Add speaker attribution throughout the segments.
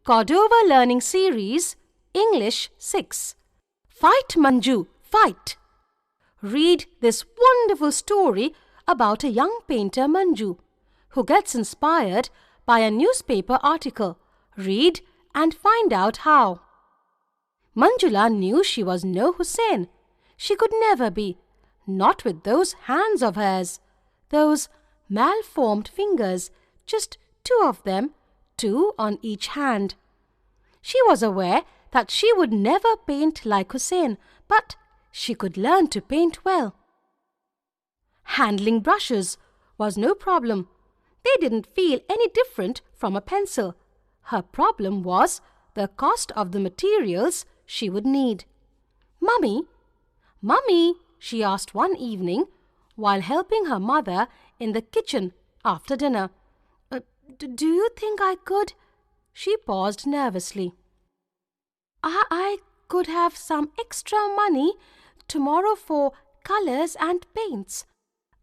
Speaker 1: Cordova Learning Series, English 6. Fight, Manju, fight! Read this wonderful story about a young painter, Manju, who gets inspired by a newspaper article. Read and find out how. Manjula knew she was no Hussein. She could never be, not with those hands of hers, those malformed fingers, just 2 of them, 2 on each hand. She was aware that she would never paint like Hussein, but she could learn to paint well. Handling brushes was no problem. They didn't feel any different from a pencil. Her problem was the cost of the materials she would need. "Mummy, Mummy," she asked one evening while helping her mother in the kitchen after dinner, "do you think I could?" She paused nervously. I could have some extra money tomorrow for colors and paints.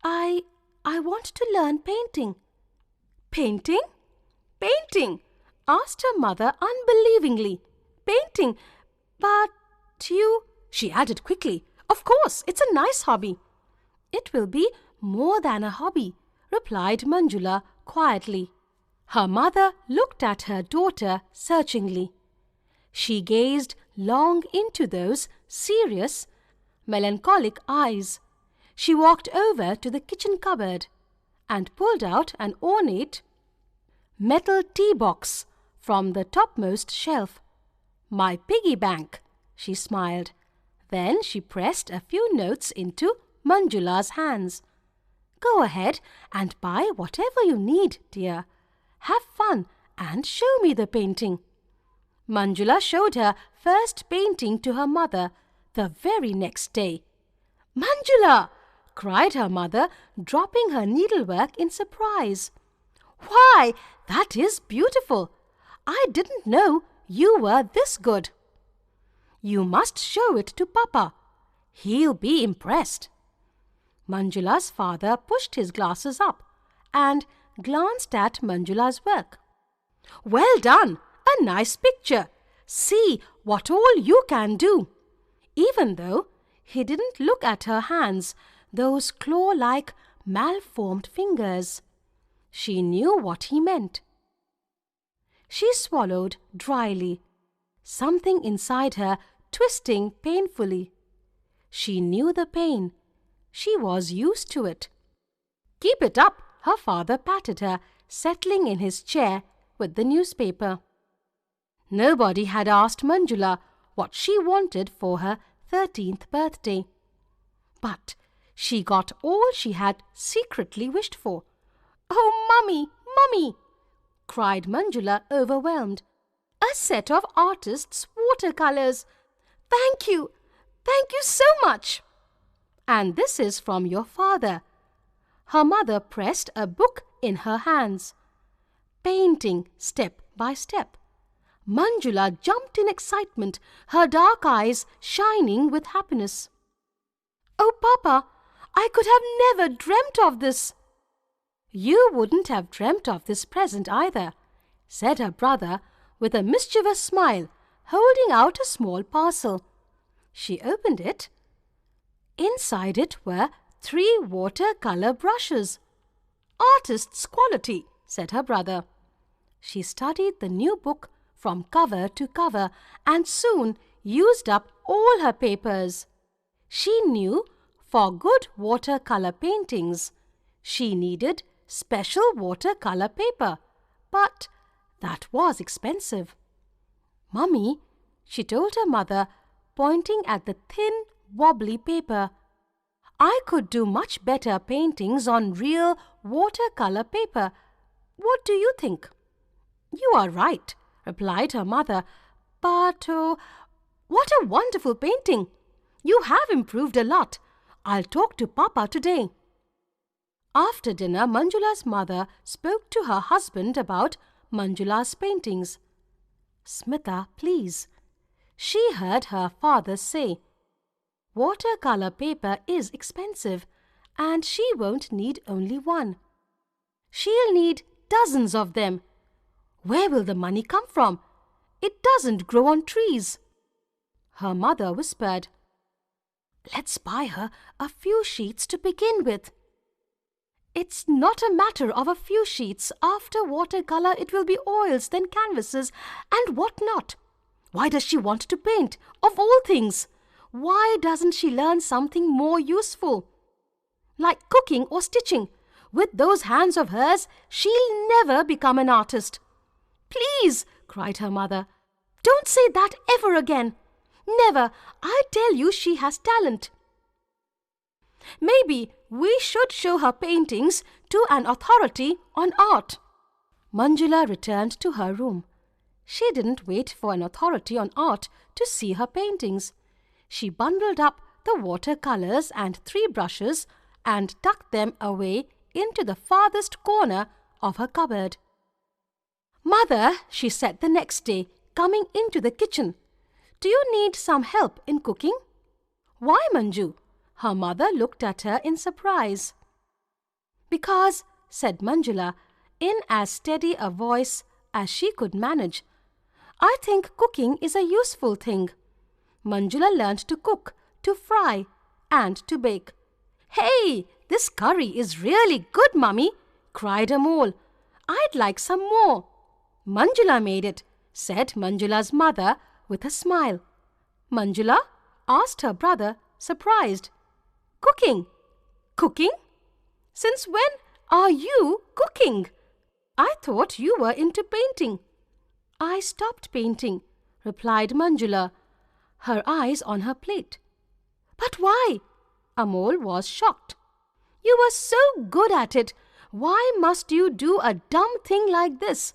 Speaker 1: I want to learn painting." "Painting? Painting?" asked her mother unbelievingly. "Painting? But you," she added quickly, "of course, it's a nice hobby." "It will be more than a hobby," replied Manjula quietly. Her mother looked at her daughter searchingly. She gazed long into those serious, melancholic eyes. She walked over to the kitchen cupboard and pulled out an ornate metal tea box from the topmost shelf. "My piggy bank," she smiled. Then she pressed a few notes into Manjula's hands. "Go ahead and buy whatever you need, dear. Have fun and show me the painting." Manjula showed her first painting to her mother the very next day. "Manjula!" cried her mother, dropping her needlework in surprise. "Why, that is beautiful! I didn't know you were this good." "You must show it to Papa. He'll be impressed." Manjula's father pushed his glasses up and glanced at Manjula's work. "Well done! A nice picture! See what all you can do!" Even though he didn't look at her hands, those claw-like malformed fingers, she knew what he meant. She swallowed dryly, something inside her twisting painfully. She knew the pain. She was used to it. "Keep it up," her father patted her, settling in his chair with the newspaper. Nobody had asked Manjula what she wanted for her 13th birthday. But she got all she had secretly wished for. "Oh, Mummy, Mummy!" cried Manjula, overwhelmed. "A set of artists' watercolors! Thank you! Thank you so much!" "And this is from your father." Her mother pressed a book in her hands. "Painting step by step." Manjula jumped in excitement, her dark eyes shining with happiness. "Oh, Papa, I could have never dreamt of this." "You wouldn't have dreamt of this present either," said her brother with a mischievous smile, holding out a small parcel. She opened it. Inside it were 3 watercolor brushes. "Artist's quality," said her brother. She studied the new book from cover to cover and soon used up all her papers. She knew for good watercolor paintings, she needed special watercolor paper, but that was expensive. "Mummy," she told her mother, pointing at the thin, wobbly paper, "I could do much better paintings on real watercolor paper. What do you think?" "You are right," replied her mother, "but what a wonderful painting! You have improved a lot. I'll talk to Papa today." After dinner, Manjula's mother spoke to her husband about Manjula's paintings. "Smitha, please," she heard her father say. "Watercolor paper is expensive, and she won't need only one. She'll need dozens of them. Where will the money come from? It doesn't grow on trees." Her mother whispered, "Let's buy her a few sheets to begin with." "It's not a matter of a few sheets. After watercolor, it will be oils, then canvases, and what not. Why does she want to paint, of all things? Why doesn't she learn something more useful, like cooking or stitching? With those hands of hers, she'll never become an artist." "Please," cried her mother, "don't say that ever again. Never. I tell you she has talent. Maybe we should show her paintings to an authority on art." Manjula returned to her room. She didn't wait for an authority on art to see her paintings. She bundled up the watercolors and 3 brushes and tucked them away into the farthest corner of her cupboard. "Mother," she said the next day, coming into the kitchen, "do you need some help in cooking?" "Why, Manju?" Her mother looked at her in surprise. "Because," said Manjula, in as steady a voice as she could manage, "I think cooking is a useful thing." Manjula learned to cook, to fry, and to bake. "Hey, this curry is really good, Mummy!" cried a mole. "I'd like some more." "Manjula made it," said Manjula's mother with a smile. "Manjula?" asked her brother, surprised. "Cooking." "Cooking? Since when are you cooking? I thought you were into painting." "I stopped painting," replied Manjula, her eyes on her plate. "But why?" Amol was shocked. "You were so good at it. Why must you do a dumb thing like this?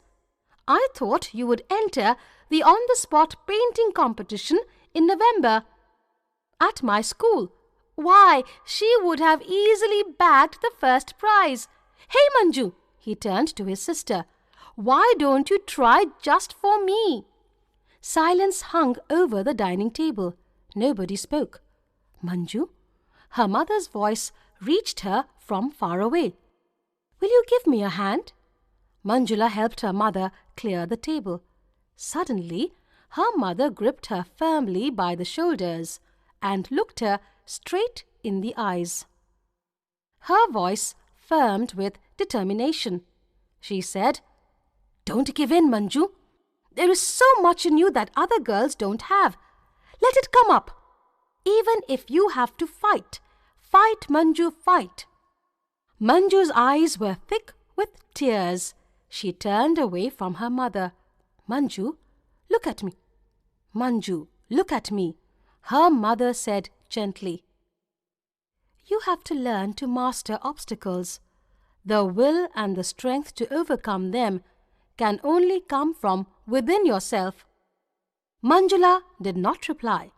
Speaker 1: I thought you would enter the on-the-spot painting competition in November. At my school, why, she would have easily bagged the first prize. Hey, Manju," he turned to his sister, "why don't you try just for me?" Silence hung over the dining table. Nobody spoke. "Manju?" Her mother's voice reached her from far away. "Will you give me a hand?" Manjula helped her mother clear the table. Suddenly, her mother gripped her firmly by the shoulders and looked her straight in the eyes. Her voice firmed with determination. She said, "Don't give in, Manju. There is so much in you that other girls don't have. Let it come up. Even if you have to fight. Fight, Manju, fight." Manju's eyes were thick with tears. She turned away from her mother. "Manju, look at me. Manju, look at me," her mother said gently. "You have to learn to master obstacles. The will and the strength to overcome them can only come from within yourself." Manjula did not reply.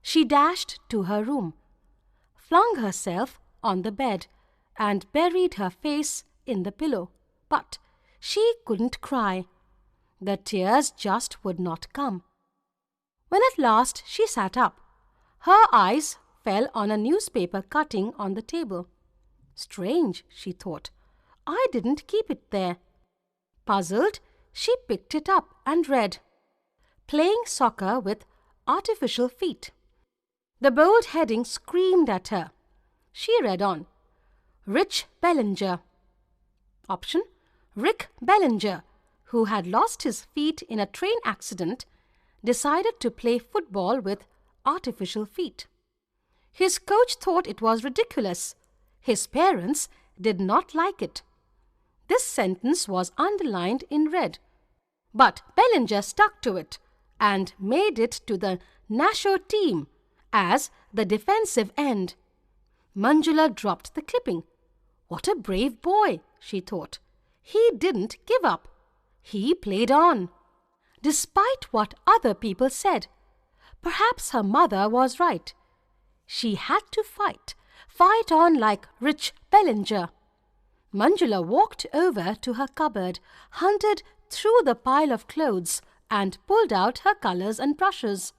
Speaker 1: She dashed to her room, flung herself on the bed, and buried her face in the pillow. But she couldn't cry. The tears just would not come. When at last she sat up, her eyes fell on a newspaper cutting on the table. "Strange," she thought. "I didn't keep it there." Puzzled, she picked it up and read, "Playing soccer with artificial feet." The bold heading screamed at her. She read on. "Rich Bellinger." Option: Rick Bellinger, who had lost his feet in a train accident, decided to play football with artificial feet. His coach thought it was ridiculous. His parents did not like it. This sentence was underlined in red. But Bellinger stuck to it and made it to the national team as the defensive end. Manjula dropped the clipping. What a brave boy, she thought. He didn't give up. He played on. Despite what other people said, perhaps her mother was right. She had to fight on like Rich Bellinger. Manjula walked over to her cupboard, hunted through the pile of clothes, and pulled out her colors and brushes.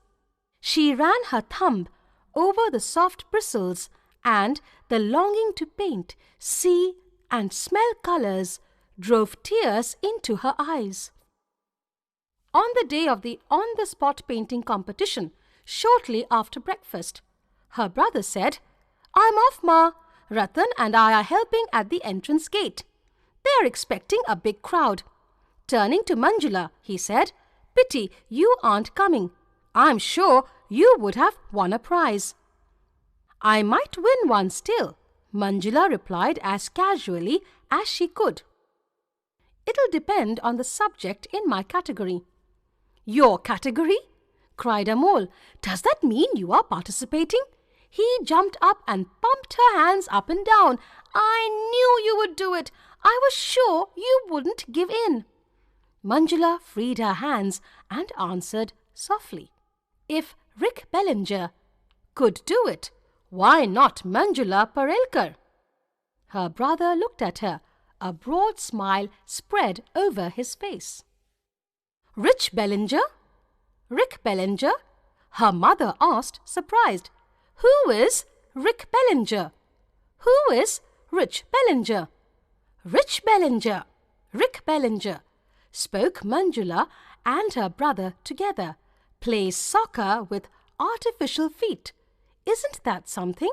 Speaker 1: She ran her thumb over the soft bristles, and the longing to paint, see, and smell colors drove tears into her eyes. on the day of the on-the-spot painting competition, shortly after breakfast. Her brother said, "I'm off, Ma. Ratan and I are helping at the entrance gate. They are expecting a big crowd." Turning to Manjula, he said, "Pity you aren't coming. I'm sure you would have won a prize." "I might win one still," Manjula replied as casually as she could. "It'll depend on the subject in my category." "Your category?" cried Amol. "Does that mean you are participating?" He jumped up and pumped her hands up and down. "I knew you would do it. I was sure you wouldn't give in." Manjula freed her hands and answered softly, "If Rick Bellinger could do it, why not Manjula Parelkar?" Her brother looked at her. A broad smile spread over his face. "Rich Bellinger? Rick Bellinger?" her mother asked, surprised. "Who is Rick Bellinger? Who is Rich Bellinger?" "Rich Bellinger, Rick Bellinger," spoke Manjula and her brother together. "Plays soccer with artificial feet. Isn't that something?"